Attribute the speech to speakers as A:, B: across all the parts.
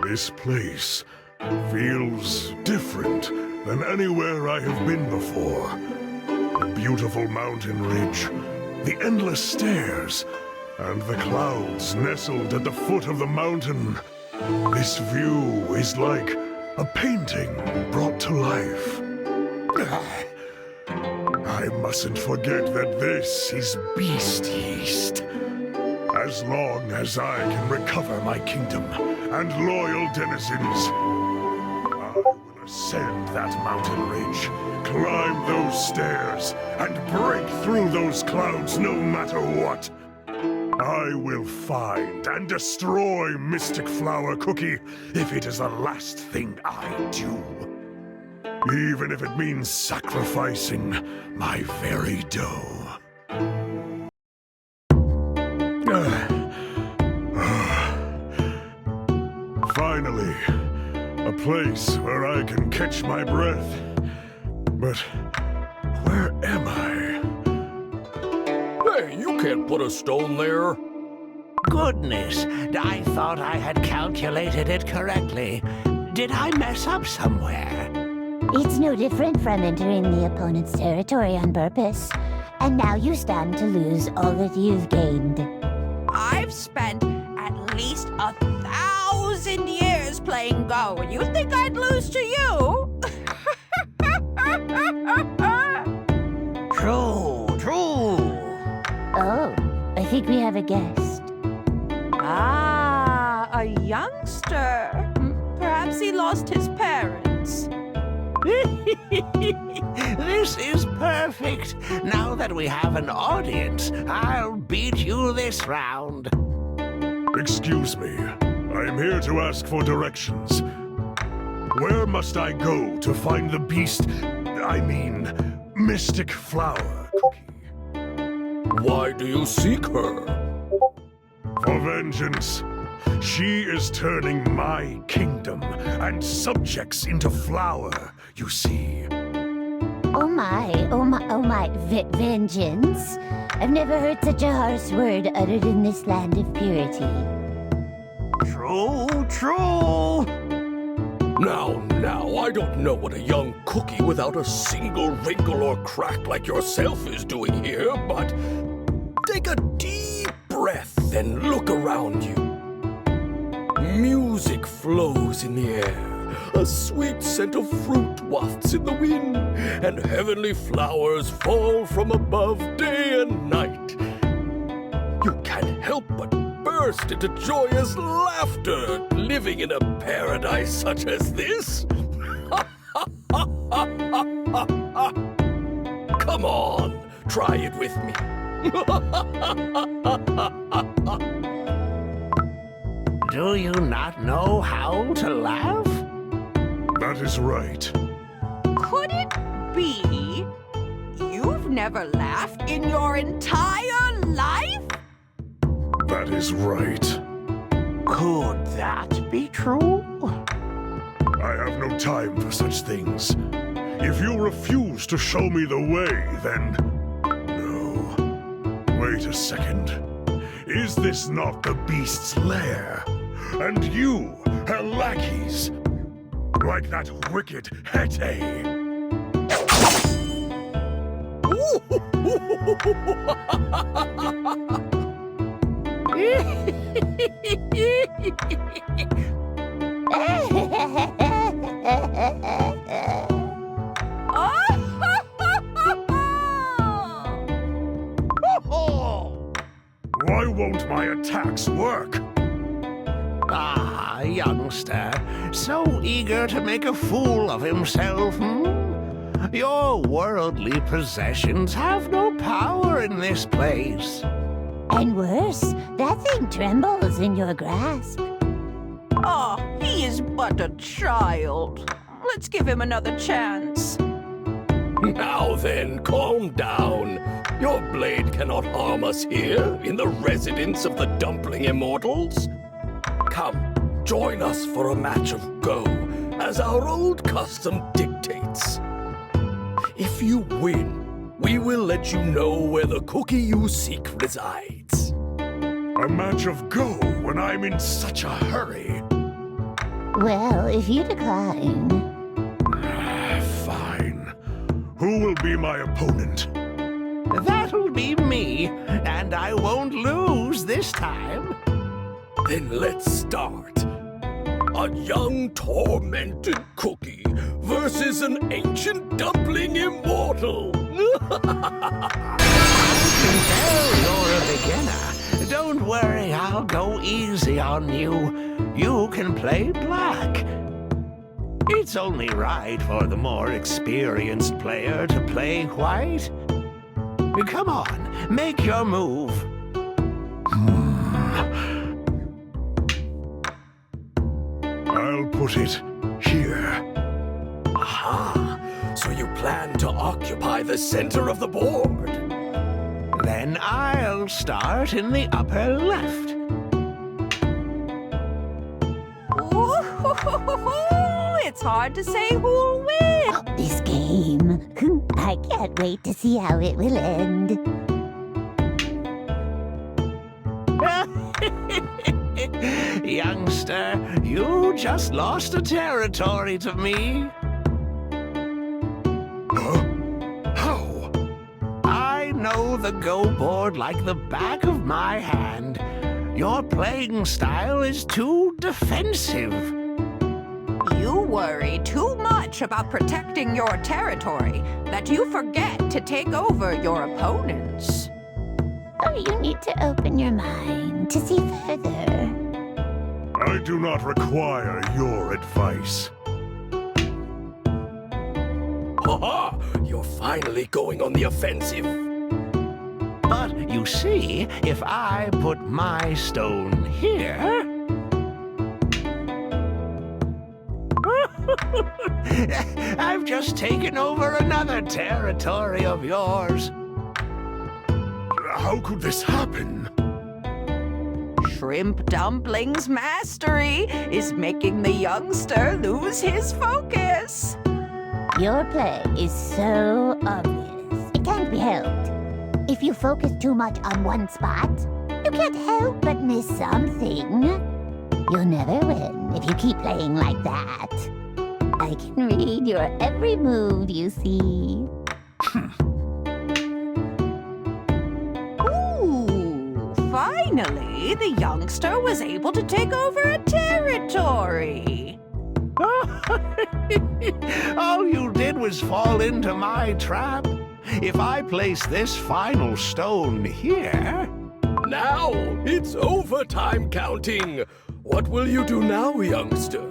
A: This place feels different than anywhere I have been before. The beautiful mountain ridge, the endless stairs, and the clouds nestled at the foot of the mountain. This view is like a painting brought to life. I mustn't forget that this is beast yeast. As long as I can recover my kingdom and loyal denizens, I will ascend that mountain ridge, climb those stairs, and break through those clouds no matter what. I will find and destroy Mystic Flower Cookie if it is the last thing I do. Even if it means sacrificing my very dough. Finally, a place where I can catch my breath. But where am I?
B: Hey, you can't put a stone there.
C: Goodness, I thought I had calculated it correctly. Did I mess up somewhere?
D: It's no different from entering the opponent's territory on purpose. And now you stand to lose all that you've gained.
E: I've spent at least 1,000 years playing Go, and you think I'd lose to you?
C: True.
D: Oh, I think we have a guest.
E: Ah, a youngster. Perhaps he lost his parents.
C: This is perfect. Now that we have an audience, I'll beat you this round.
A: Excuse me. I am here to ask for directions. Where must I go to find the beast, Mystic Flower Cookie?
B: Why do you seek her?
A: For vengeance. She is turning my kingdom and subjects into flour, you see.
D: Oh my, vengeance. I've never heard such a harsh word uttered in this land of purity.
C: True.
B: Now, I don't know what a young cookie without a single wrinkle or crack like yourself is doing here, but take a deep breath and look around you. Music flows in the air, a sweet scent of fruit wafts in the wind, and heavenly flowers fall from above day and night. You can't help but burst into joyous laughter, living in a paradise such as this. Come on, try it with me.
C: Do you not know how to laugh?
A: That is right.
E: Could it be you've never laughed in your entire life?
A: That is right.
C: Could that be true?
A: I have no time for such things. If you refuse to show me the way, then... No. Wait a second. Is this not the beast's lair? And you, her lackeys, like that wicked Hete. Why won't my attacks work?
C: Ah, youngster, so eager to make a fool of himself, Your worldly possessions have no power in this place.
D: And worse, that thing trembles in your grasp.
E: Oh, he is but a child. Let's give him another chance.
B: Now then, calm down. Your blade cannot harm us here, in the residence of the Dumpling Immortals. Come, join us for a match of Go, as our old custom dictates. If you win, we will let you know where the cookie you seek resides.
A: A match of Go when I'm in such a hurry.
D: Well, if you decline...
A: Fine. Who will be my opponent?
C: That'll be me, and I won't lose this time.
B: Then let's start. A young tormented cookie versus an ancient dumpling immortal.
C: Well, you're a beginner. Don't worry, I'll go easy on you. You can play black. It's only right for the more experienced player to play white. Come on, make your move.
A: I'll put it here.
B: Aha! So you plan to occupy the center of the board?
C: Then I'll start in the upper left.
E: Ooh, it's hard to say who'll win.
D: This game. I can't wait to see how it will end.
C: Youngster, you just lost a territory to me.
A: Huh? How?
C: I know the Go board like the back of my hand. Your playing style is too defensive.
E: You worry too much about protecting your territory that you forget to take over your opponents.
D: Oh, you need to open your mind to see further.
A: I do not require your advice.
B: Haha! You're finally going on the offensive.
C: But you see, if I put my stone here... I've just taken over another territory of yours.
A: How could this happen?
E: Shrimp Dumpling's mastery is making the youngster lose his focus.
D: Your play is so obvious. It can't be helped. If you focus too much on one spot, you can't help but miss something. You'll never win if you keep playing like that. I can read your every move, you see.
E: Ooh, finally, the youngster was able to take over a territory.
C: All you did was fall into my trap. If I place this final stone here...
B: Now it's overtime counting. What will you do now, youngster?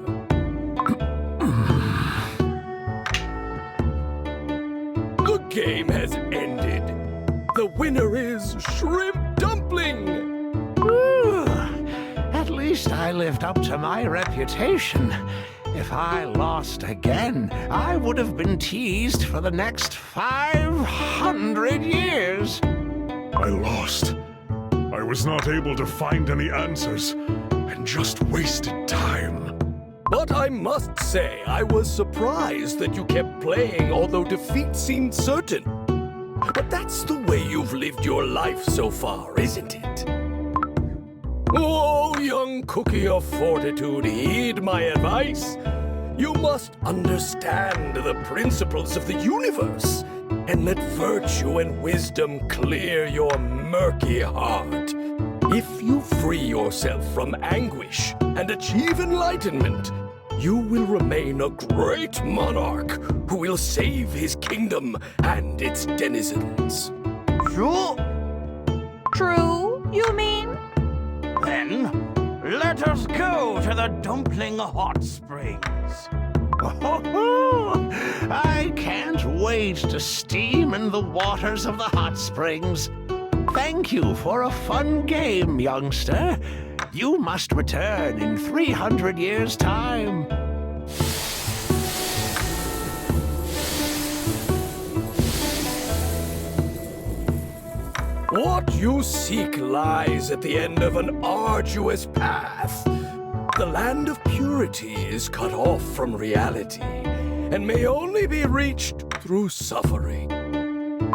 B: The game has ended. The winner is Shrimp Dumpling.
C: Ooh, at least I lived up to my reputation. If I lost again, I would have been teased for the next 500 years.
A: I lost. I was not able to find any answers, and just wasted time.
B: But I must say, I was surprised that you kept playing although defeat seemed certain. But that's the way you've lived your life so far, isn't it? Oh, young cookie of fortitude, heed my advice. You must understand the principles of the universe, and let virtue and wisdom clear your murky heart. If you free yourself from anguish and achieve enlightenment, you will remain a great monarch who will save his kingdom and its denizens.
F: True.
E: True, you mean?
F: Then, let us go to the Dumpling Hot Springs.
C: Oh, I can't wait to steam in the waters of the hot springs. Thank you for a fun game, youngster. You must return in 300 years' time.
B: What you seek lies at the end of an arduous path. The land of purity is cut off from reality and may only be reached through suffering.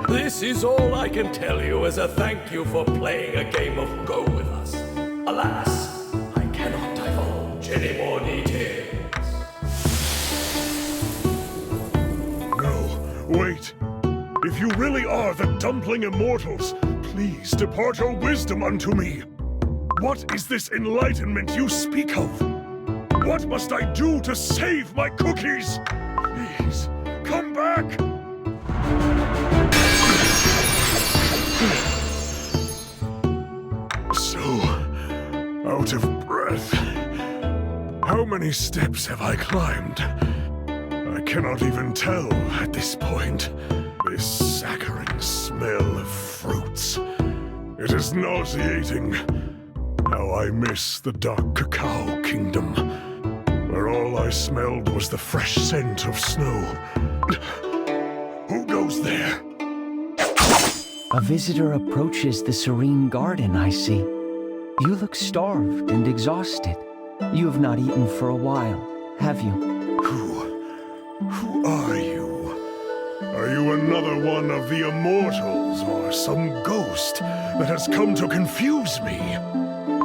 B: This is all I can tell you as a thank you for playing a game of Go with us. Alas, I cannot divulge any more details.
A: Wait. If you really are the Dumpling Immortals, please depart your wisdom unto me. What is this enlightenment you speak of? What must I do to save my cookies? Please, come back! So, out of breath. How many steps have I climbed? I cannot even tell at this point. This saccharine smell of fruits. It is nauseating. How I miss the dark cacao kingdom, where all I smelled was the fresh scent of snow. Who goes there?
G: A visitor approaches the serene garden, I see. You look starved and exhausted. You have not eaten for a while, have you?
A: Who are you? Are you another one of the immortals, or some ghost that has come to confuse me?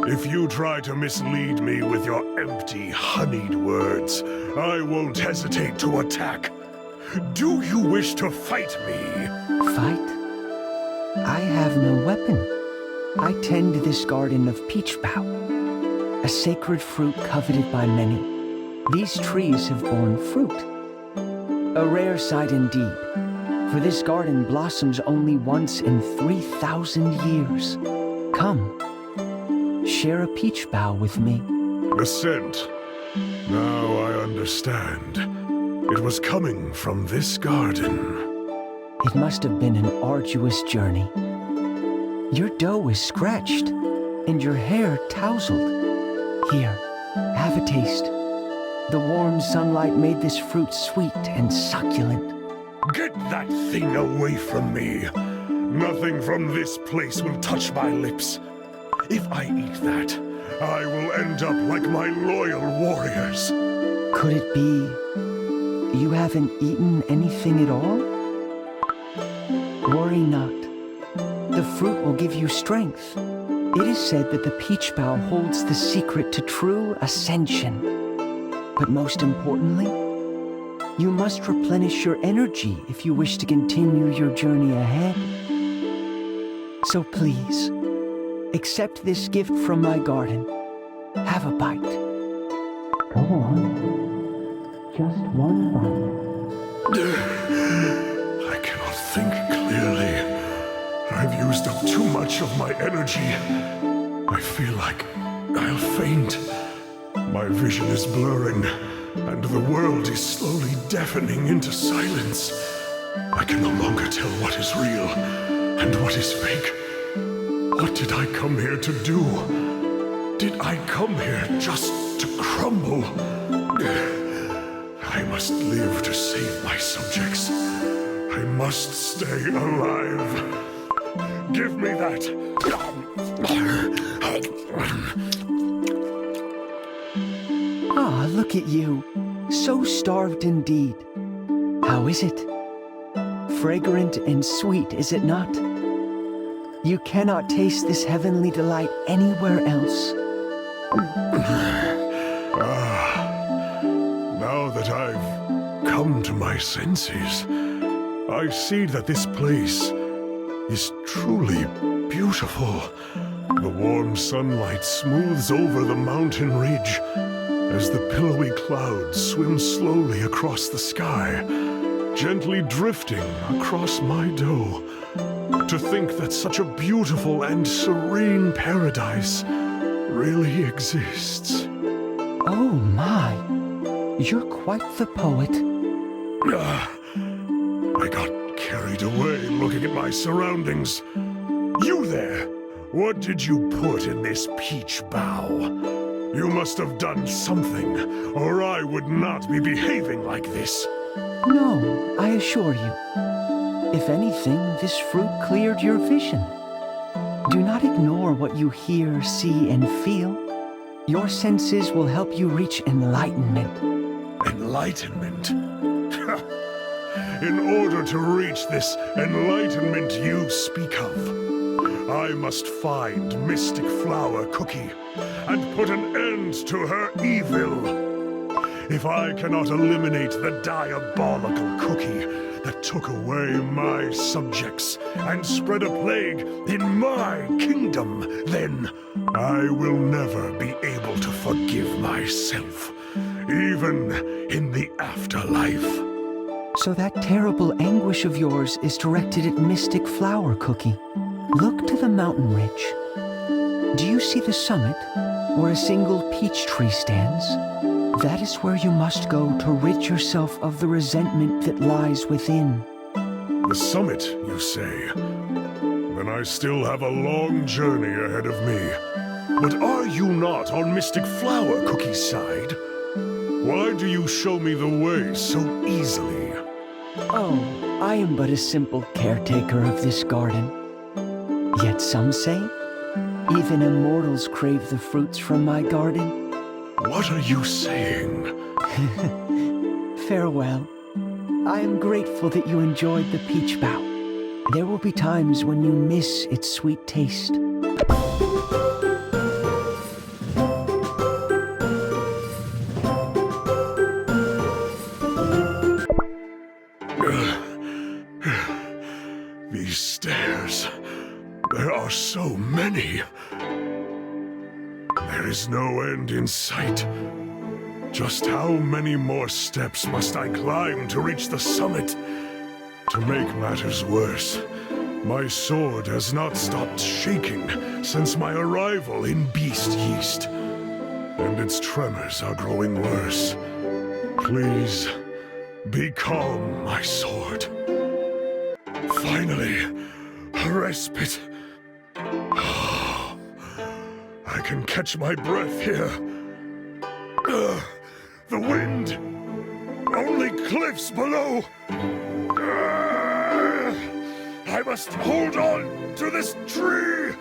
A: If you try to mislead me with your empty, honeyed words, I won't hesitate to attack. Do you wish to fight me?
G: Fight? I have no weapon. I tend this garden of peach bough, a sacred fruit coveted by many. These trees have borne fruit. A rare sight indeed, for this garden blossoms only once in 3,000 years. Come, share a peach bough with me.
A: The scent. Now I understand. It was coming from this garden.
G: It must have been an arduous journey. Your dough is scratched, and your hair tousled. Here, have a taste. The warm sunlight made this fruit sweet and succulent.
A: Get that thing away from me. Nothing from this place will touch my lips. If I eat that, I will end up like my loyal warriors.
G: Could it be you haven't eaten anything at all? Worry not. The fruit will give you strength. It is said that the peach bough holds the secret to true ascension. But most importantly, you must replenish your energy if you wish to continue your journey ahead. So please, accept this gift from my garden. Have a bite. Go on. Just one bite.
A: I cannot think clearly. I've used up too much of my energy. I feel like I'll faint. My vision is blurring, and the world is slowly deafening into silence. I can no longer tell what is real and what is fake. What did I come here to do? Did I come here just to crumble? I must live to save my subjects. I must stay alive. Give me that.
G: Ah, look at you. So starved indeed. How is it? Fragrant and sweet, is it not? You cannot taste this heavenly delight anywhere else.
A: Now that I've come to my senses, I see that this place is truly beautiful. The warm sunlight smooths over the mountain ridge as the pillowy clouds swim slowly across the sky, gently drifting across my dough. To think that such a beautiful and serene paradise really exists.
G: Oh my, you're quite the poet.
A: I got carried away looking at my surroundings. You there! What did you put in this peach bough? You must have done something, or I would not be behaving like this.
G: No, I assure you. If anything, this fruit cleared your vision. Do not ignore what you hear, see, and feel. Your senses will help you reach enlightenment.
A: Enlightenment? In order to reach this enlightenment you speak of, I must find Mystic Flower Cookie and put an end to her evil. If I cannot eliminate the diabolical cookie, that took away my subjects and spread a plague in my kingdom, then I will never be able to forgive myself, even in the afterlife.
G: So that terrible anguish of yours is directed at Mystic Flower Cookie. Look to the mountain ridge. Do you see the summit, where a single peach tree stands? That is where you must go to rid yourself of the resentment that lies within.
A: The summit, you say? Then I still have a long journey ahead of me. But are you not on Mystic Flower Cookie's side? Why do you show me the way so easily?
G: Oh, I am but a simple caretaker of this garden. Yet some say, even immortals crave the fruits from my garden.
A: What are you saying?
G: Farewell. I am grateful that you enjoyed the peach bough. There will be times when you miss its sweet taste.
A: These stairs. There are so many. There is no end in sight. Just how many more steps must I climb to reach the summit? To make matters worse, my sword has not stopped shaking since my arrival in Beast Yeast, and its tremors are growing worse. Please, be calm, my sword. Finally, a respite. I can catch my breath here. The wind! Only cliffs below! I must hold on to this tree!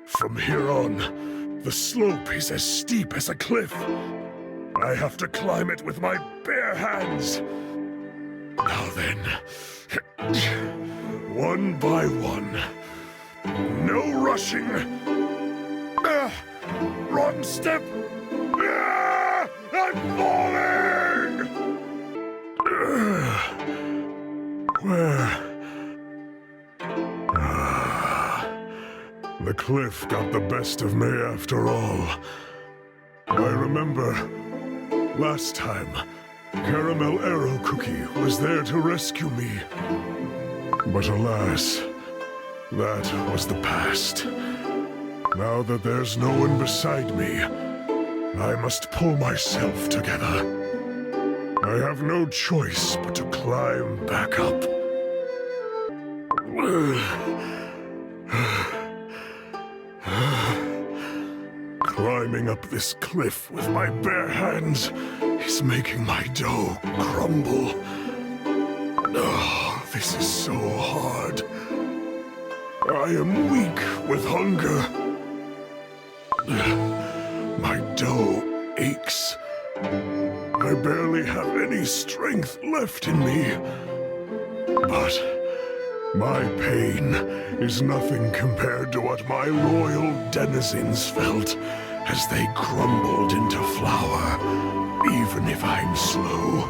A: From here on, the slope is as steep as a cliff. I have to climb it with my bare hands. Now then, one by one. No rushing. Wrong step. I'm falling! Where? The cliff got the best of me after all. I remember last time, Caramel Arrow Cookie was there to rescue me. But alas, that was the past. Now that there's no one beside me, I must pull myself together. I have no choice but to climb back up. Climbing up this cliff with my bare hands is making my dough crumble. Oh, this is so hard. I am weak with hunger. My dough aches. I barely have any strength left in me. But my pain is nothing compared to what my loyal denizens felt as they crumbled into flour. Even if I'm slow,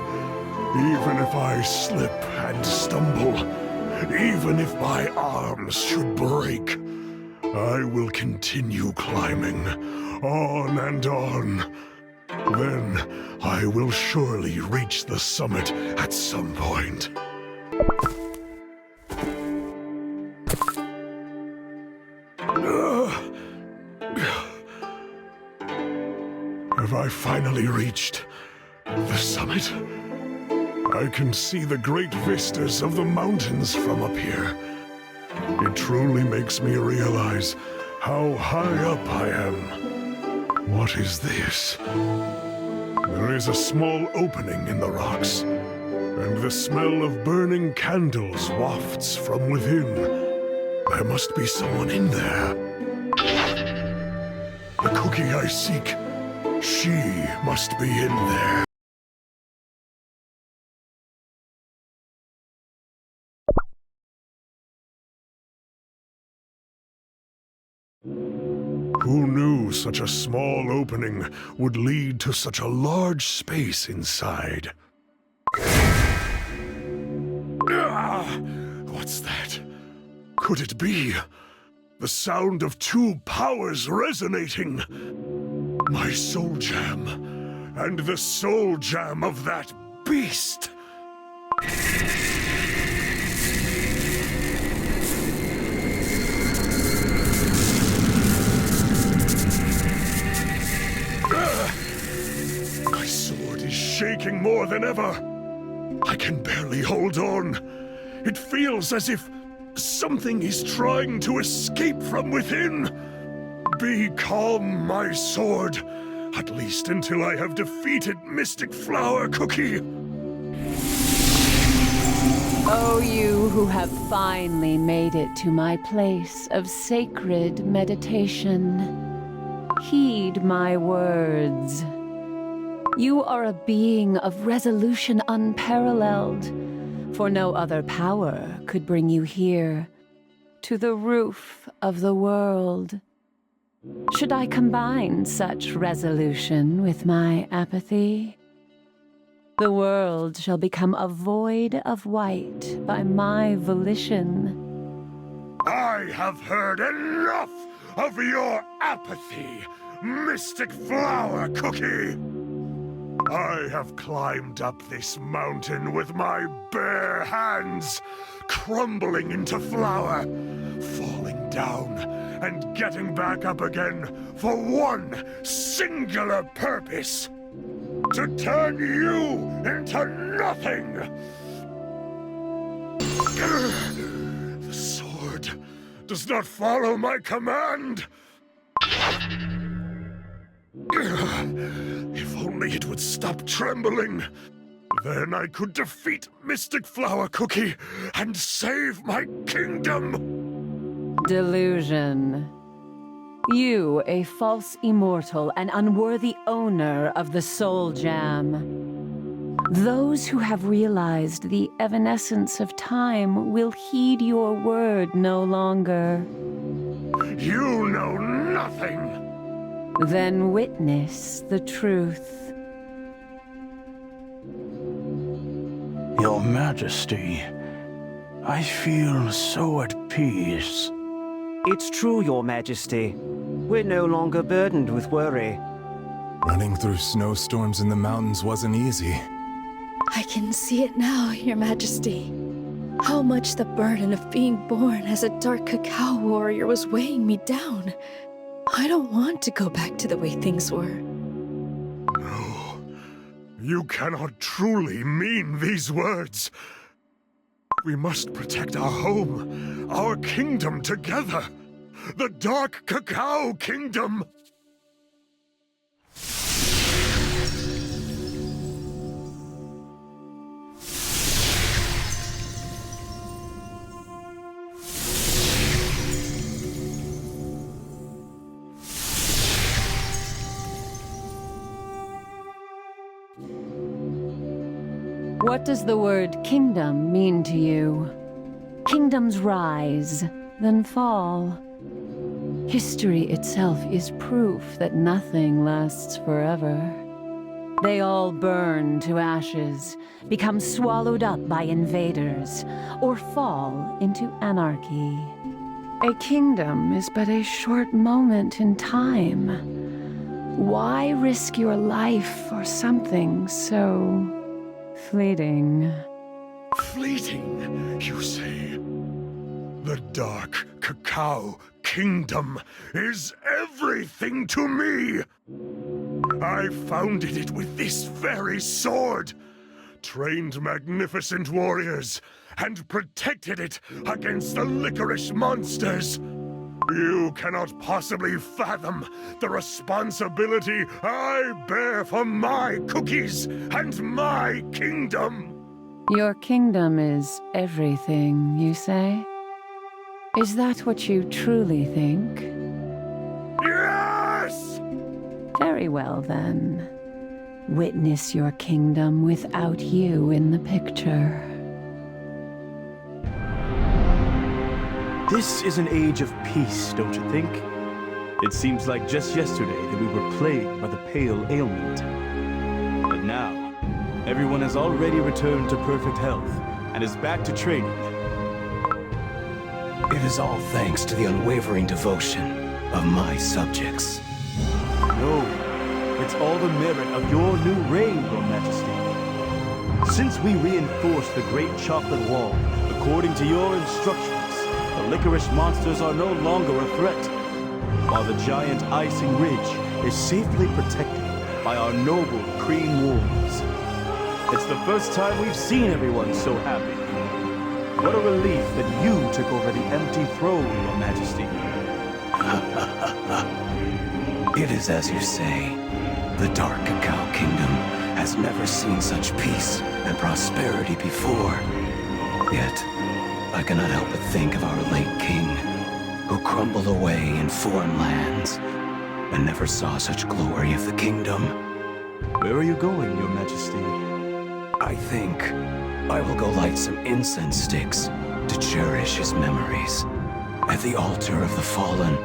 A: even if I slip and stumble, even if my arms should break, I will continue climbing, on and on. Then I will surely reach the summit at some point. Have I finally reached the summit? I can see the great vistas of the mountains from up here. It truly makes me realize how high up I am. What is this? There is a small opening in the rocks, and the smell of burning candles wafts from within. There must be someone in there. The cookie I seek, she must be in there. Who knew such a small opening would lead to such a large space inside? What's that? Could it be the sound of two powers resonating? My soul gem and the soul gem of that beast. My sword is shaking more than ever. I can barely hold on. It feels as if something is trying to escape from within. Be calm, my sword. At least until I have defeated Mystic Flower Cookie.
H: Oh, you who have finally made it to my place of sacred meditation. Heed my words. You are a being of resolution unparalleled, for no other power could bring you here, to the roof of the world. Should I combine such resolution with my apathy? The world shall become a void of white by my volition.
A: I have heard enough of your apathy, Mystic Flower Cookie! I have climbed up this mountain with my bare hands, crumbling into flour, falling down, and getting back up again for one singular purpose: to turn you into nothing! The sword does not follow my command! If only it would stop trembling, then I could defeat Mystic Flower Cookie and save my kingdom!
H: Delusion. You, a false immortal and unworthy owner of the Soul Gem. Those who have realized the evanescence of time will heed your word no longer.
A: You know nothing!
H: Then witness the truth.
F: Your Majesty, I feel so at peace.
G: It's true, Your Majesty. We're no longer burdened with worry.
I: Running through snowstorms in the mountains wasn't easy.
J: I can see it now, Your Majesty. How much the burden of being born as a dark cacao warrior was weighing me down. I don't want to go back to the way things were.
A: No, you cannot truly mean these words. We must protect our home, our kingdom together. The Dark Cacao Kingdom!
H: What does the word kingdom mean to you? Kingdoms rise, then fall. History itself is proof that nothing lasts forever. They all burn to ashes, become swallowed up by invaders, or fall into anarchy. A kingdom is but a short moment in time. Why risk your life for something so fleeting?
A: Fleeting, you say? The Dark Cacao Kingdom is everything to me! I founded it with this very sword, trained magnificent warriors, and protected it against the licorice monsters. You cannot possibly fathom the responsibility I bear for my cookies and my kingdom!
H: Your kingdom is everything, you say? Is that what you truly think?
A: Yes!
H: Very well, then. Witness your kingdom without you in the picture.
K: This is an age of peace, don't you think? It seems like just yesterday that we were plagued by the pale ailment. But now, everyone has already returned to perfect health, and is back to training.
B: It is all thanks to the unwavering devotion of my subjects.
K: No, it's all the merit of your new reign, Your Majesty. Since we reinforced the Great Chocolate Wall, according to your instructions, the licorice monsters are no longer a threat, while the giant icing ridge is safely protected by our noble cream wolves. It's the first time we've seen everyone so happy. What a relief that you took over the empty throne, Your Majesty.
B: It is as you say. The Dark Cacao Kingdom has never seen such peace and prosperity before. Yet, I cannot help but think of our late king, who crumbled away in foreign lands and never saw such glory of the kingdom.
K: Where are you going, Your Majesty?
B: I think I will go light some incense sticks to cherish his memories at the altar of the fallen,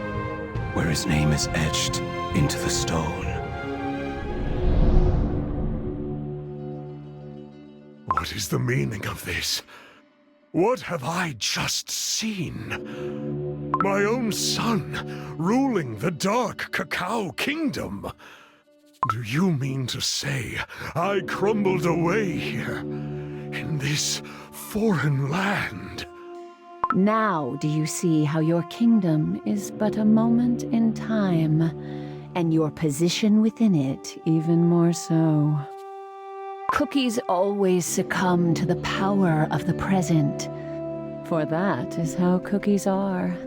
B: where his name is etched into the stone.
A: What is the meaning of this? What have I just seen? My own son, ruling the Dark Cacao Kingdom. Do you mean to say I crumbled away here, in this foreign land?
H: Now do you see how your kingdom is but a moment in time, and your position within it even more so? Cookies always succumb to the power of the present, for that is how cookies are.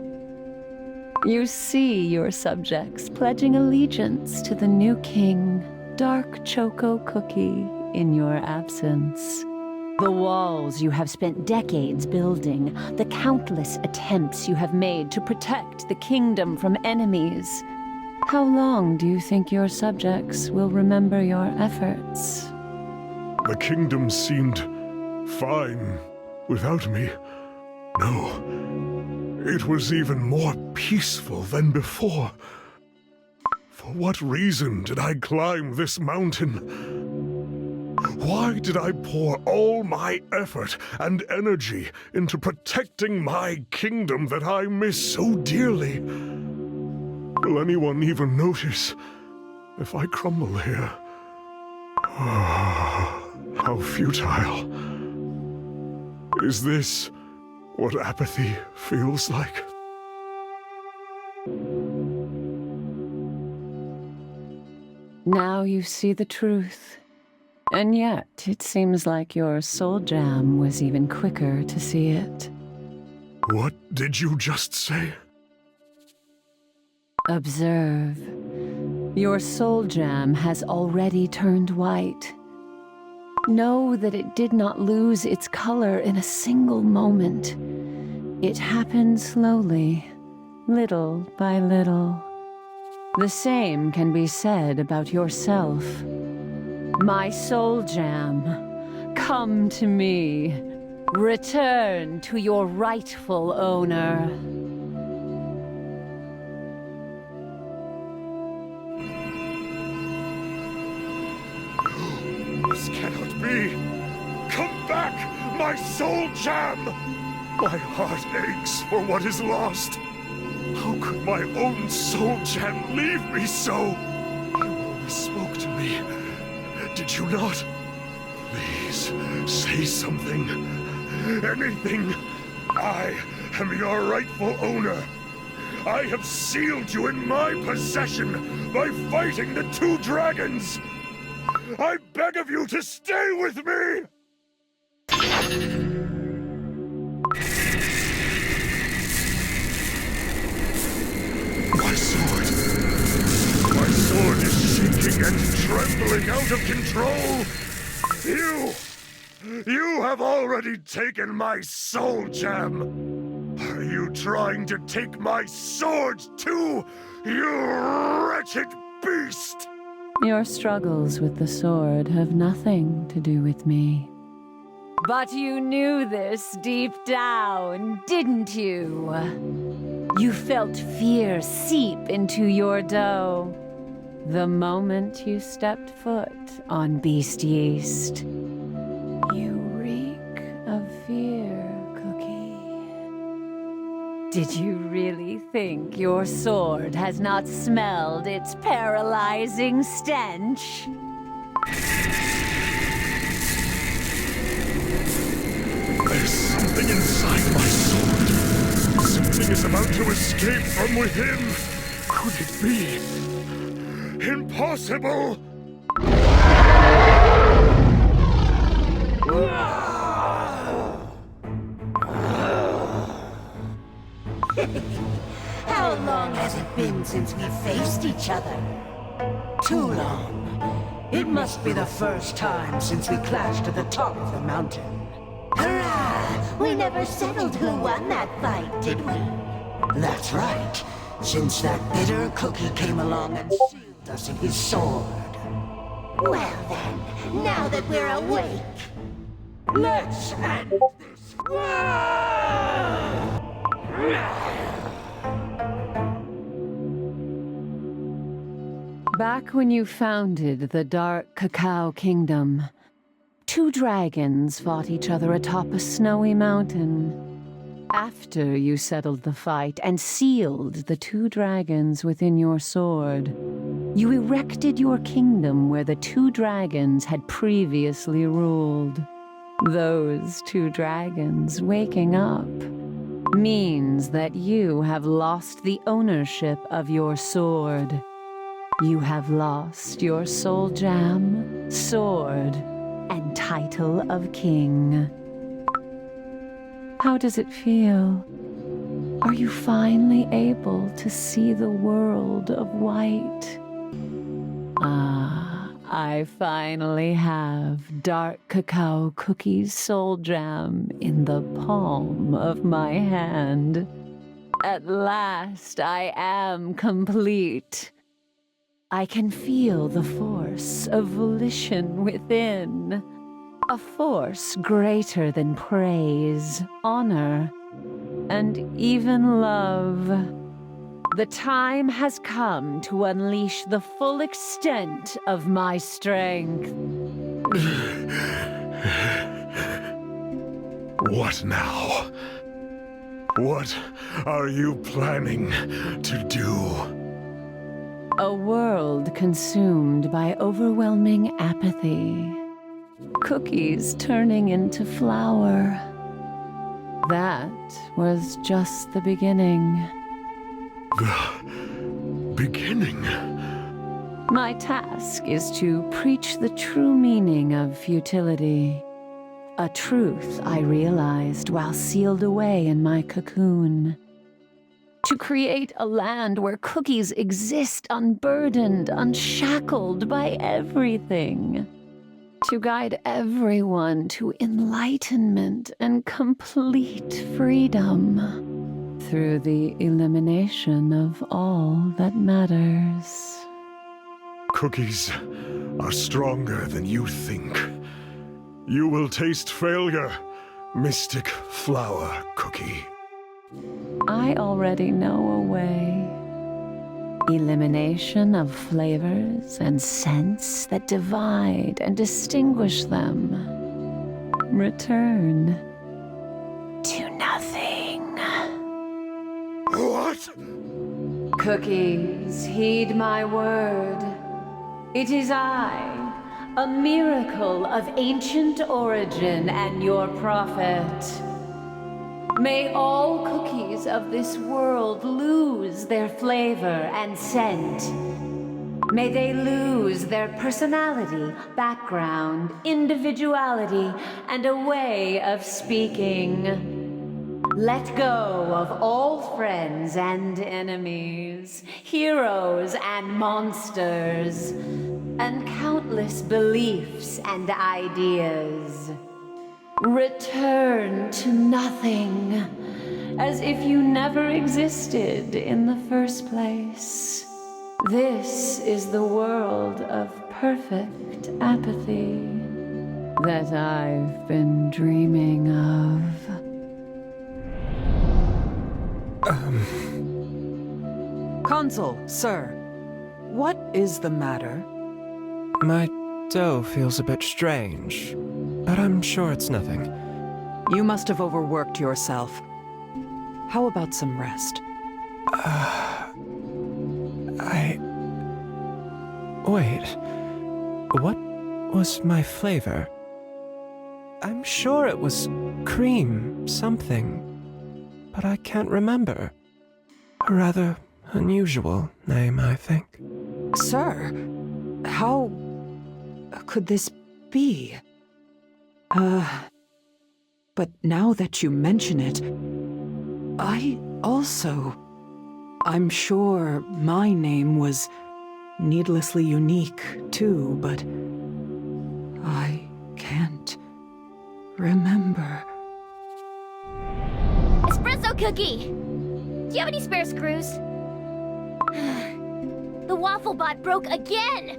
H: You see your subjects pledging allegiance to the new king, Dark Choco Cookie, in your absence. The walls you have spent decades building, the countless attempts you have made to protect the kingdom from enemies. How long do you think your subjects will remember your efforts?
A: The kingdom seemed fine without me. No, it was even more peaceful than before. For what reason did I climb this mountain? Why did I pour all my effort and energy into protecting my kingdom that I miss so dearly? Will anyone even notice if I crumble here? How futile. Is this what apathy feels like?
H: Now you see the truth. And yet, it seems like your soul jam was even quicker to see it.
A: What did you just say?
H: Observe. Your soul jam has already turned white. Know that it did not lose its color in a single moment. It happened slowly, little by little. The same can be said about yourself. My soul jam, come to me. Return to your rightful owner.
A: This cannot be! Come back, my soul jam! My heart aches for what is lost. How could my own soul jam leave me so? You only spoke to me, did you not? Please, say something. Anything. I am your rightful owner. I have sealed you in my possession by fighting the two dragons. I beg of you to stay with me! My sword! My sword is shaking and trembling out of control! You have already taken my soul gem! Are you trying to take my sword too, you wretched beast?
H: Your struggles with the sword have nothing to do with me. But you knew this deep down, didn't you? You felt fear seep into your dough the moment you stepped foot on Beast Yeast. You reek of fear. Did you really think your sword has not smelled its paralyzing stench?
A: There's something inside my sword. Something is about to escape from within. Could it be? Impossible!
L: How long has it been since we faced each other? Too long. It must be the first time since we clashed at the top of the mountain.
D: Hurrah! We never settled who won that fight, did we?
L: That's right. Since that bitter cookie came along and sealed us in his sword.
D: Well then, now that we're awake,
L: Let's end this.
H: Back when you founded the Dark Cacao Kingdom, 2 dragons fought each other atop a snowy mountain. After you settled the fight and sealed the 2 dragons within your sword, you erected your kingdom where the 2 dragons had previously ruled. Those 2 dragons waking up means that you have lost the ownership of your sword. You have lost your soul gem, sword, and title of king. How does it feel? Are you finally able to see the world of white? I finally have dark cacao cookies soul jam in the palm of my hand. At last I am complete. I can feel the force of volition within. A force greater than praise, honor, and even love. The time has come to unleash the full extent of my strength.
A: What now? What are you planning to do?
H: A world consumed by overwhelming apathy. Cookies turning into flour. That was just the beginning.
A: The beginning?
H: My task is to preach the true meaning of futility. A truth I realized while sealed away in my cocoon. To create a land where cookies exist unburdened, unshackled by everything. To guide everyone to enlightenment and complete freedom. Through the elimination of all that matters.
A: Cookies are stronger than you think. You will taste failure, Mystic Flower Cookie.
H: I already know a way. Elimination of flavors and scents that divide and distinguish them. Return to nothing.
A: What?
H: Cookies, heed my word. It is I, a miracle of ancient origin and your prophet. May all cookies of this world lose their flavor and scent. May they lose their personality, background, individuality, and a way of speaking. Let go of all friends and enemies, heroes and monsters, and countless beliefs and ideas. Return to nothing, as if you never existed in the first place. This is the world of perfect apathy that I've been dreaming of.
M: Consul, sir, what is the matter?
N: My dough feels a bit strange, but I'm sure it's nothing.
M: You must have overworked yourself. How about some rest?
N: Wait. What was my flavor? I'm sure it was cream something, but I can't remember. A rather unusual name, I think.
M: Sir, how could this be? But now that you mention it, I'm sure my name was needlessly unique, too, but I can't remember.
O: Espresso cookie! Do you have any spare screws? The waffle bot broke again!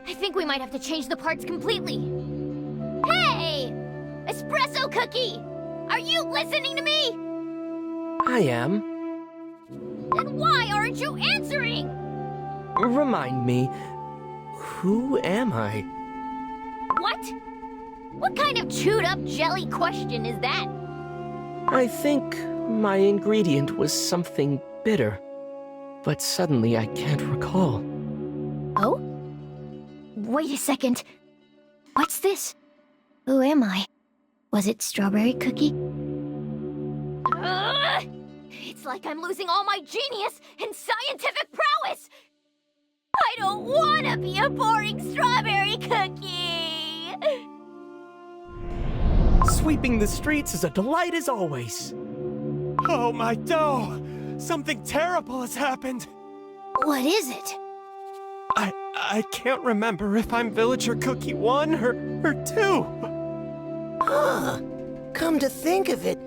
O: I think we might have to change the parts completely. Hey! Espresso cookie! Are you listening to me?
N: I am.
O: Then why aren't you answering?
N: Remind me, who am I?
O: What? What kind of chewed up jelly question is that?
N: I think my ingredient was something bitter, but suddenly I can't recall.
O: Oh? Wait a second. What's this? Who am I? Was it strawberry cookie? It's like I'm losing all my genius and scientific prowess! I don't want to be a boring strawberry cookie!
N: Sweeping the streets is a delight as always. Oh, my dough! Something terrible has happened.
O: What is it?
N: I can't remember if I'm Villager Cookie 1 or 2.
L: Huh. Come to think of it,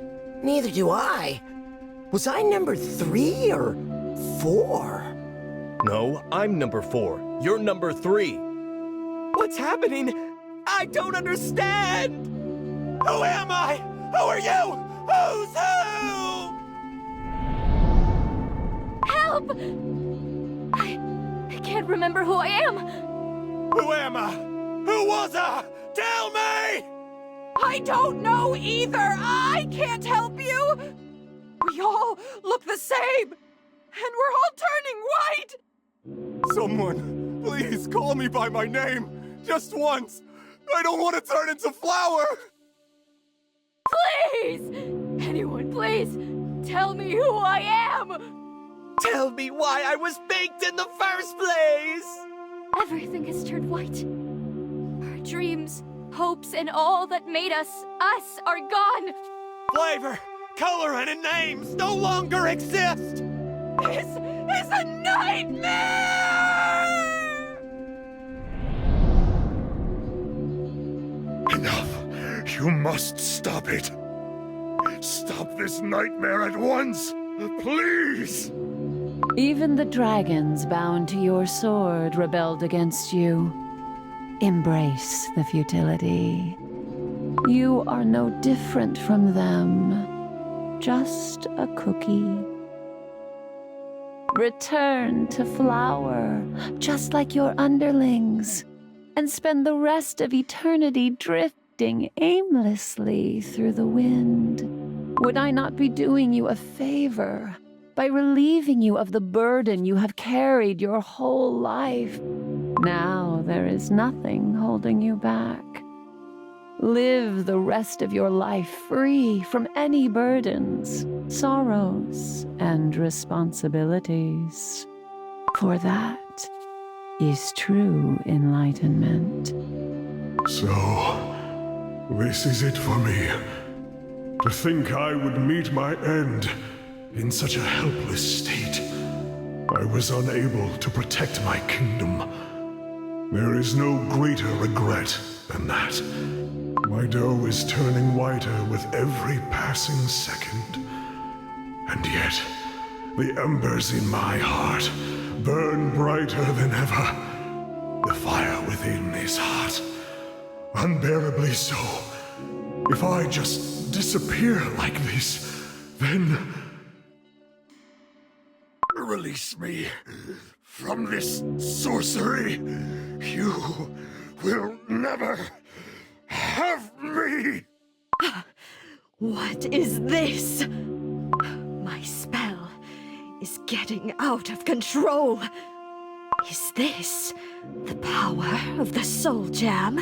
L: neither do I. Was I number 3 or 4?
B: No, I'm number 4. You're number 3.
N: What's happening? I don't understand! Who am I? Who are you? Who's who?
O: Help! I can't remember who I am.
N: Who am I? Who was I? Tell me!
E: I don't know either! I can't help you! We all look the same! And we're all turning white!
I: Someone, please call me by my name. Just once. I don't want to turn into flour.
O: Please! Anyone, please! Tell me who I am!
N: Tell me why I was baked in the first place!
O: Everything has turned white. Our dreams, hopes, and all that made us are gone.
N: Flavor, color, and names no longer exist!
E: This is a nightmare!
A: Enough! You must stop it! Stop this nightmare at once! Please!
H: Even the dragons bound to your sword rebelled against you. Embrace the futility. You are no different from them. Just a cookie. Return to flower, just like your underlings, and spend the rest of eternity drifting aimlessly through the wind. Would I not be doing you a favor by relieving you of the burden you have carried your whole life? Now there is nothing holding you back. Live the rest of your life free from any burdens, sorrows, and responsibilities. For that is true enlightenment.
A: So, this is it for me. To think I would meet my end in such a helpless state. I was unable to protect my kingdom. There is no greater regret than that. My dough is turning whiter with every passing second. And yet, the embers in my heart burn brighter than ever. The fire within is hot, unbearably so. If I just disappear like this, then... Release me from this sorcery. You will never have me!
J: What is this? is getting out of control. Is this the power of the Soul Jam?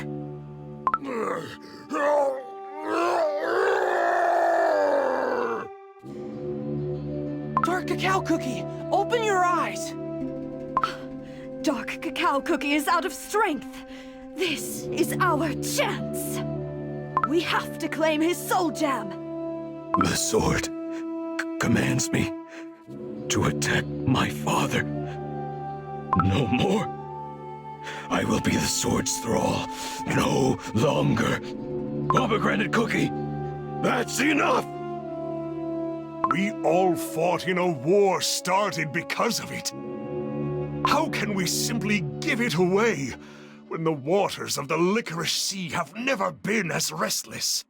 N: Dark Cacao Cookie, open your eyes!
J: Dark Cacao Cookie is out of strength. This is our chance. We have to claim his Soul Jam.
B: The sword commands me to attack my father. No more. I will be the sword's thrall. No longer. Pomegranate Cookie, that's enough!
A: We all fought in a war started because of it. How can we simply give it away when the waters of the Licorice Sea have never been as restless?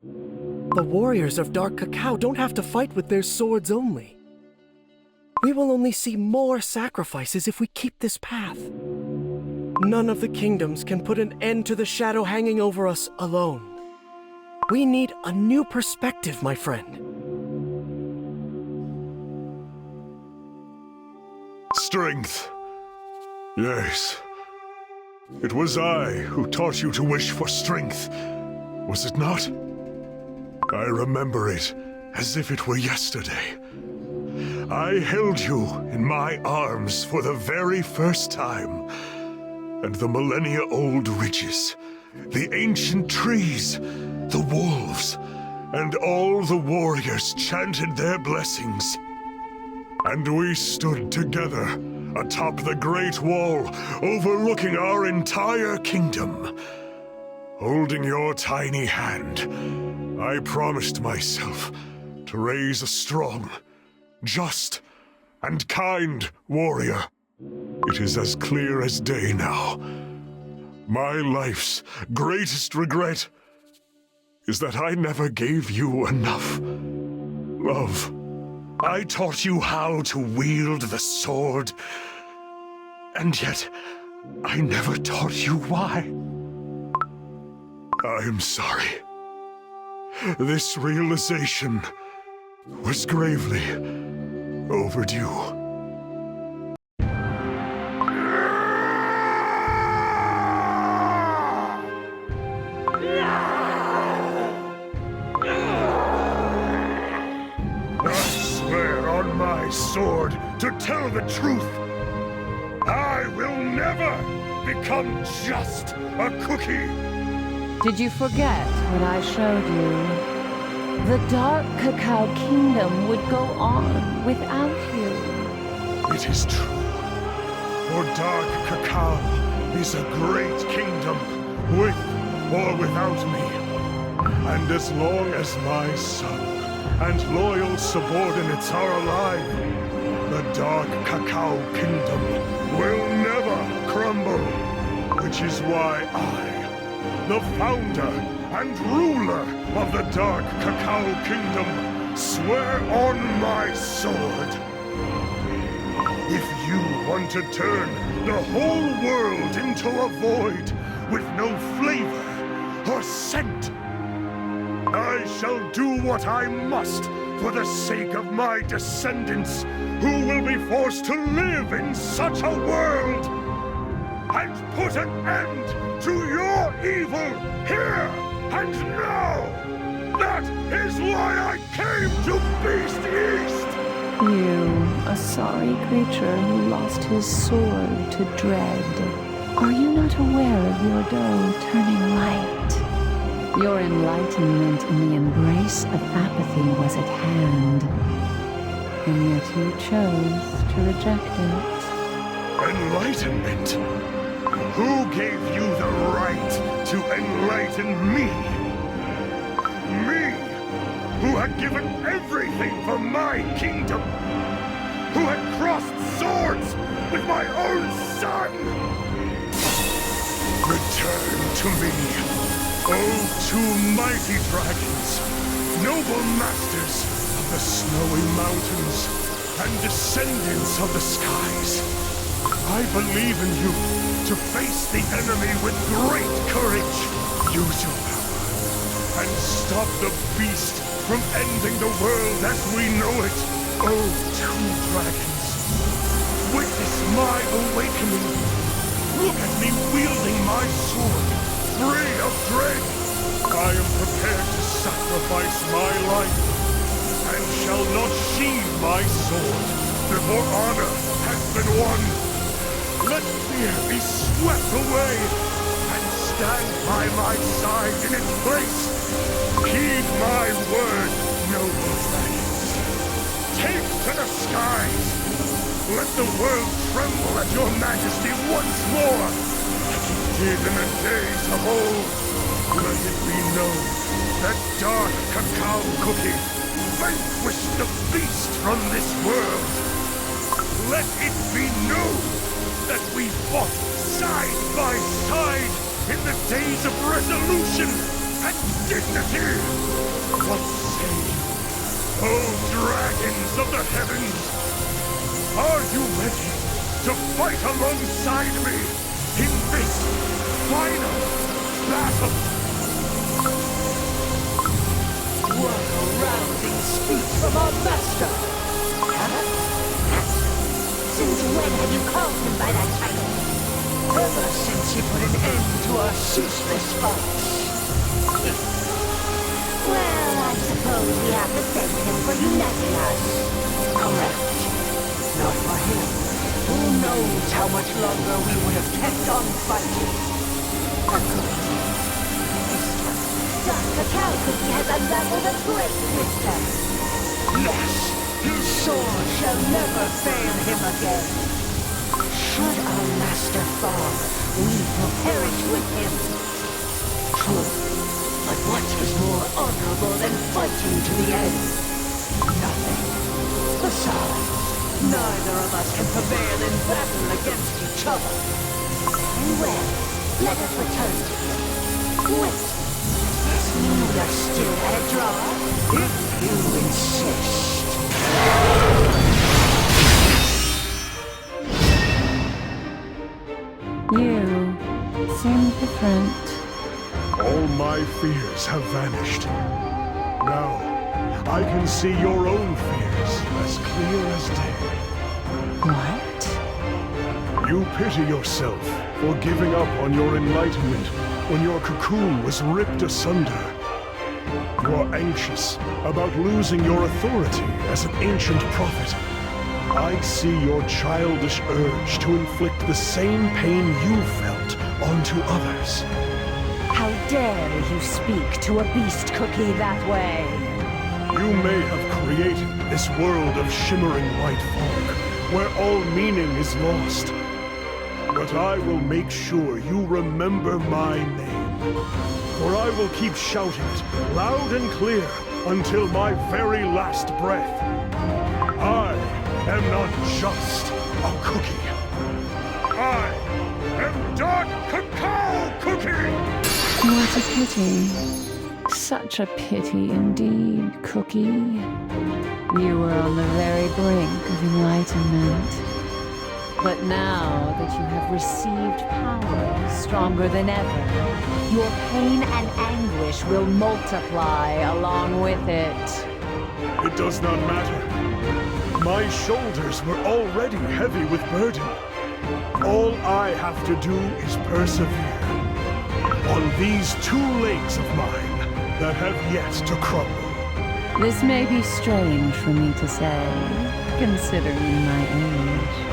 P: The warriors of Dark Cacao don't have to fight with their swords only. We will only see more sacrifices if we keep this path. None of the kingdoms can put an end to the shadow hanging over us alone. We need a new perspective, my friend.
A: Strength. Yes. It was I who taught you to wish for strength, was it not? I remember it as if it were yesterday. I held you in my arms for the very first time, and the millennia-old ridges, the ancient trees, the wolves, and all the warriors chanted their blessings. And we stood together atop the Great Wall, overlooking our entire kingdom. Holding your tiny hand, I promised myself to raise a strong, just, and kind warrior. It is as clear as day now. My life's greatest regret is that I never gave you enough love. I taught you how to wield the sword, and yet I never taught you why. I'm sorry. This realization was gravely overdue. My sword to tell the truth. I will never become just a cookie.
H: Did you forget what I showed you? The Dark Cacao Kingdom would go on without you.
A: It is true. For Dark Cacao is a great kingdom, with or without me. And as long as my son and loyal subordinates are alive, the Dark Cacao Kingdom will never crumble. Which is why I, the founder and ruler of the Dark Cacao Kingdom, swear on my sword. If you want to turn the whole world into a void with no flavor or scent, I shall do what I must for the sake of my descendants, who will be forced to live in such a world, and put an end to your evil here and now. That is why I came to Beast Yeast.
H: You, a sorry creature who lost his sword to dread. Are you not aware of your dough turning light? Your enlightenment in the embrace of apathy was at hand, and yet you chose to reject it.
A: Enlightenment? Who gave you the right to enlighten me? Me, who had given everything for my kingdom, who had crossed swords with my own son! Return to me. Oh, two mighty dragons, noble masters of the snowy mountains, and descendants of the skies. I believe in you to face the enemy with great courage. Use your power and stop the beast from ending the world as we know it. Oh, two dragons, witness my awakening. Look at me wielding my sword, free of dread. I am prepared to sacrifice my life, and shall not sheathe my sword before honor has been won. Let fear be swept away, and stand by my side in its place. Heed my word, noble dragons. Take to the skies. Let the world tremble at your majesty once more, as it did in the days of old. Let it be known that dark cacao cookie vanquished the beast from this world. Let it be known that we fought side by side in the days of resolution and dignity. What say you, O dragons of the heavens? Are you ready to fight alongside me in this final battle?
L: What a rousing speech from our master! Huh? Since when have you called him by that title? Ever since he put an end to our ceaseless fights. Well, I suppose we have to thank him for uniting us. Correct. Not for him. Who knows how much longer we would have kept on fighting? Dark Cacao Cookie has unraveled a great wisdom. Yes, his sword shall never fail him again. Should our master fall, we will perish with him. True, but what is more honorable than fighting to the end? Nothing. Besides, neither of us can prevail in battle against each other. Very well, let us return to him. Wait, does this mean we are still at a draw? If you insist.
H: You seem different.
A: All my fears have vanished. Now, I can see your own fears as clear as day.
H: What?
A: You pity yourself for giving up on your enlightenment when your cocoon was ripped asunder. You are anxious about losing your authority as an ancient prophet. I see your childish urge to inflict the same pain you felt onto others.
H: How dare you speak to a beast cookie that way?
A: You may have created this world of shimmering white fog, where all meaning is lost. But I will make sure you remember my name. For I will keep shouting it loud and clear until my very last breath. I am not just a cookie. I am Dark Cacao Cookie!
H: What a pity. Such a pity indeed, Cookie. You were on the very brink of enlightenment. But now that you have received power stronger than ever, your pain and anguish will multiply along with it.
A: It does not matter. My shoulders were already heavy with burden. All I have to do is persevere on these two legs of mine that have yet to crumble.
H: This may be strange for me to say, considering my age.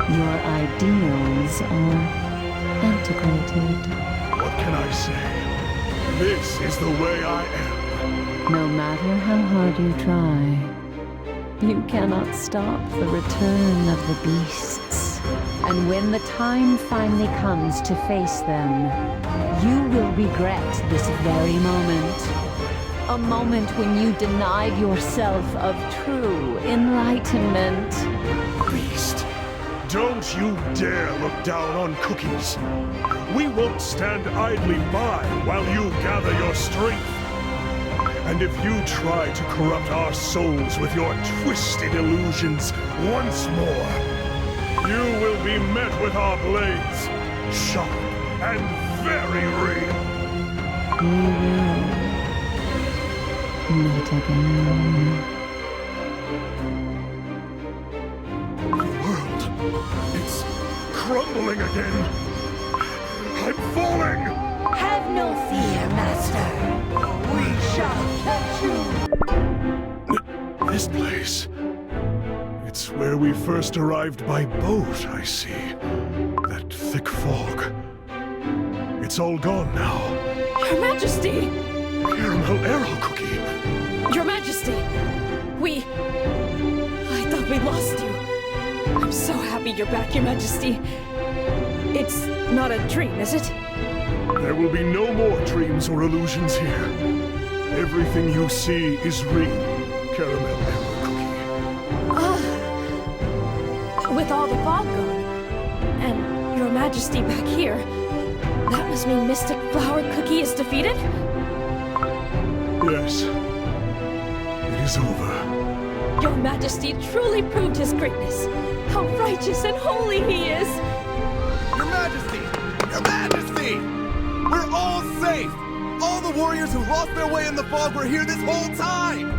H: Your ideals are antiquated.
A: What can I say? This is the way I am.
H: No matter how hard you try, you cannot stop the return of the beasts. And when the time finally comes to face them, you will regret this very moment. A moment when you denied yourself of true enlightenment.
A: Beast, don't you dare look down on cookies. We won't stand idly by while you gather your strength. And if you try to corrupt our souls with your twisted illusions once more, you will be met with our blades, sharp and very real.
H: We will meet again.
A: crumbling again. I'm falling!
L: Have no fear, Master. We shall catch you!
A: This place. It's where we first arrived by boat, I see. That thick fog. It's all gone now.
J: Your Majesty!
A: Caramel arrow cookie!
J: Your Majesty! I thought we lost you. I'm so happy you're back, Your Majesty. It's not a dream, is it?
A: There will be no more dreams or illusions here. Everything you see is real, Caramel arrow cookie.
J: With all the fog gone, and Your Majesty back here, that must mean Mystic Flower Cookie is defeated?
A: Yes. It is over.
J: Your Majesty truly proved his greatness. How righteous and holy he is!
I: Your Majesty! Your Majesty! We're all safe! All the warriors who lost their way in the fog were here this whole time!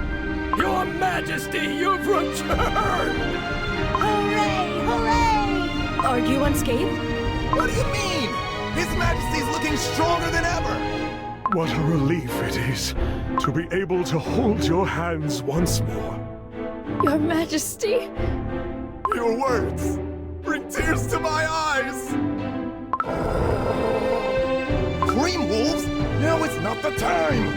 B: Your Majesty, you've returned!
L: Hooray! Hooray!
J: Are you unscathed?
I: What do you mean? His Majesty's looking stronger than ever!
A: What a relief it is to be able to hold your hands once more.
J: Your Majesty!
I: Your words bring tears to my eyes! Cream wolves? Now it's not the time!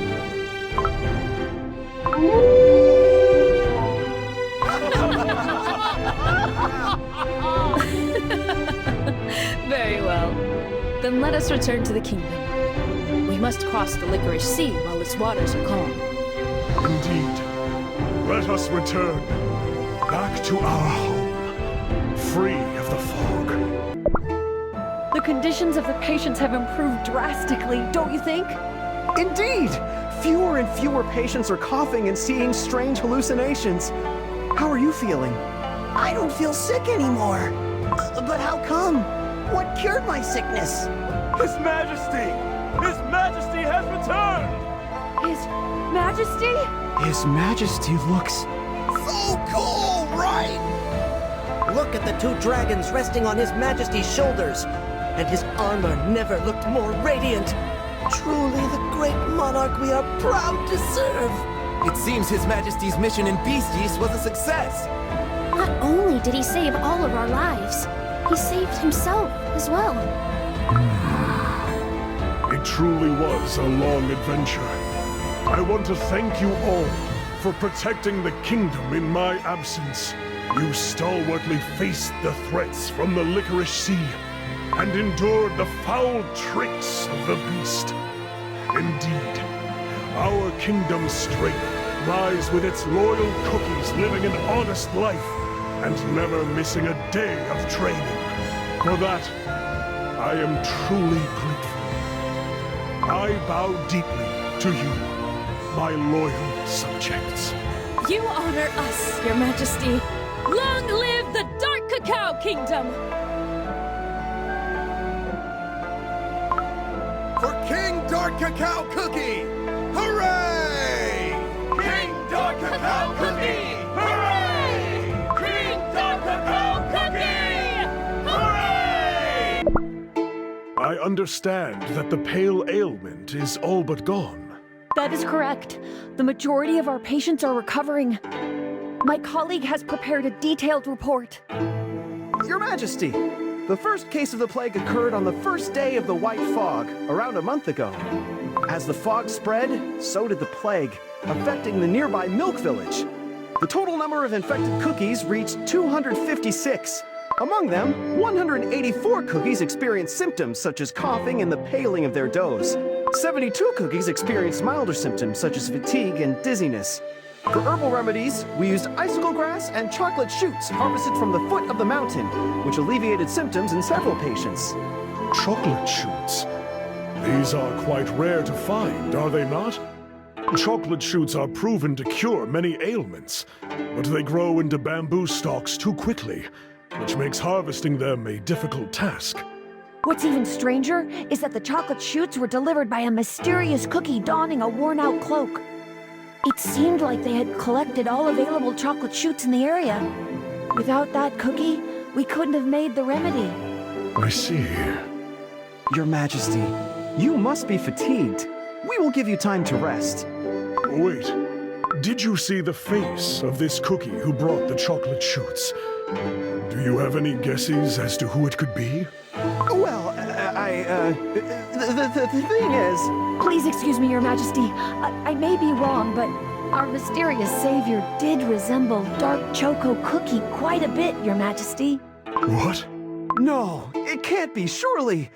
J: Very well. Then let us return to the kingdom. We must cross the Licorice Sea while its waters are calm.
A: Indeed. Let us return back to our home, free of the fog.
H: The conditions of the patients have improved drastically, don't you think?
P: Indeed! Fewer and fewer patients are coughing and seeing strange hallucinations. How are you feeling?
L: I don't feel sick anymore. But how come? What cured my sickness?
K: His Majesty! His Majesty has returned!
H: His Majesty?
P: His Majesty looks...
I: So cool, right?
L: Look at the two dragons resting on His Majesty's shoulders, and his armor never looked more radiant. Truly the great monarch we are proud to serve.
N: It seems His Majesty's mission in Beast Yeast was a success.
O: Not only did he save all of our lives, he saved himself as well.
A: It truly was a long adventure. I want to thank you all for protecting the kingdom in my absence. You stalwartly faced the threats from the Licorice Sea and endured the foul tricks of the beast. Indeed, our kingdom's strength lies with its loyal cookies living an honest life and never missing a day of training. For that, I am truly grateful. I bow deeply to you, my loyal subjects.
J: You honor us, Your Majesty. Long live the Dark Cacao Kingdom!
I: For King Dark Cacao Cookie! Hooray!
K: King Dark Cacao Cookie! Hooray! King Dark Cacao Cookie! Hooray!
A: I understand that the pale ailment is all but gone.
H: That is correct. The majority of our patients are recovering. My colleague has prepared a detailed report.
P: Your Majesty, the first case of the plague occurred on the first day of the White Fog, around a month ago. As the fog spread, so did the plague, affecting the nearby Milk Village. The total number of infected cookies reached 256. Among them, 184 cookies experienced symptoms such as coughing and the paling of their doughs. 72 cookies experienced milder symptoms such as fatigue and dizziness. For herbal remedies, we used icicle grass and chocolate shoots harvested from the foot of the mountain, which alleviated symptoms in several patients.
A: Chocolate shoots? These are quite rare to find, are they not? Chocolate shoots are proven to cure many ailments, but they grow into bamboo stalks too quickly, which makes harvesting them a difficult task.
H: What's even stranger is that the chocolate shoots were delivered by a mysterious cookie donning a worn-out cloak. It seemed like they had collected all available chocolate shoots in the area. Without that cookie, we couldn't have made the remedy.
A: I see.
G: Your Majesty, you must be fatigued. We will give you time to rest.
A: Wait. Did you see the face of this cookie who brought the chocolate shoots? Do you have any guesses as to who it could be?
G: Well, the thing is...
J: Please excuse me, Your Majesty. I may be wrong, but our mysterious savior did resemble Dark Choco Cookie quite a bit, Your Majesty.
A: What?
G: No, it can't be, surely.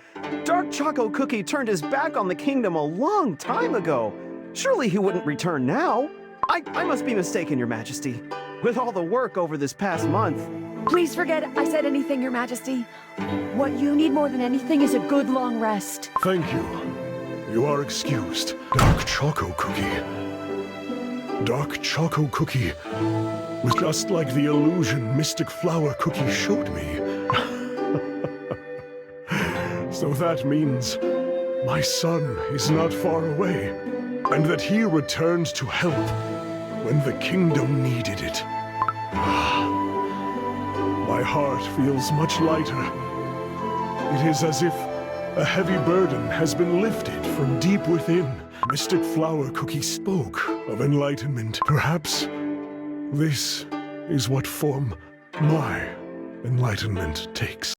G: Dark Choco Cookie turned his back on the kingdom a long time ago. Surely he wouldn't return now. I must be mistaken, Your Majesty. With all the work over this past month...
H: Please forget I said anything, Your Majesty. What you need more than anything is a good long rest.
A: Thank you. You are excused. Dark Choco Cookie. Dark Choco Cookie was just like the illusion Mystic Flower Cookie showed me. So that means my son is not far away, and that he returned to help when the kingdom needed it. My heart feels much lighter. It is as if a heavy burden has been lifted from deep within. Mystic Flower Cookie spoke of enlightenment. Perhaps this is what form my enlightenment takes.